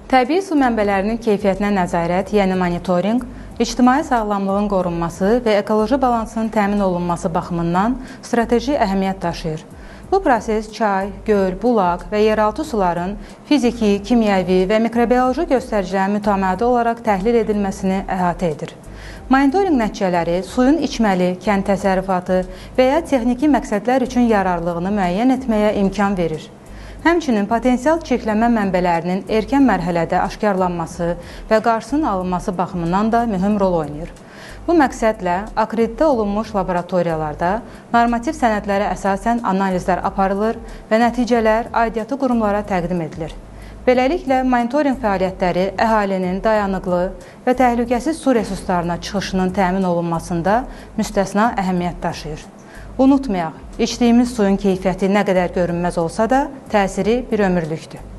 Təbii su mənbələrinin keyfiyyətinə nəzarət, yəni monitorinq, ictimai sağlamlığın qorunması və ekoloji balansın təmin olunması baxımından strateji əhəmiyyət daşıyır. Bu proses çay, göl, bulaq və yeraltı suların fiziki, kimyəvi və mikrobioloji göstəricilərin mütəmadi olaraq təhlil edilməsini əhatə edir. Monitorinq nəticələri suyun içməli, kənd təsərrüfatı və ya texniki məqsədlər üçün yararlılığını müəyyən etməyə imkan verir. Həmçinin potensial çirklənmə mənbələrinin erkən mərhələdə aşkarlanması və qarşısının alınması baxımından da mühüm rol oynayır. Bu məqsədlə akreditə olunmuş laboratoriyalarda normativ sənədlərə əsasən analizlər aparılır və nəticələr aidiyyatı qurumlara təqdim edilir. Beləliklə, monitorinq fəaliyyətləri əhalinin dayanıqlı və təhlükəsiz su resurslarına çıxışının təmin olunmasında müstəsna əhəmiyyət daşıyır. Unutmayaq, içdiyimiz suyun keyfiyyəti nə qədər görünməz olsa da, təsiri bir ömürlükdür.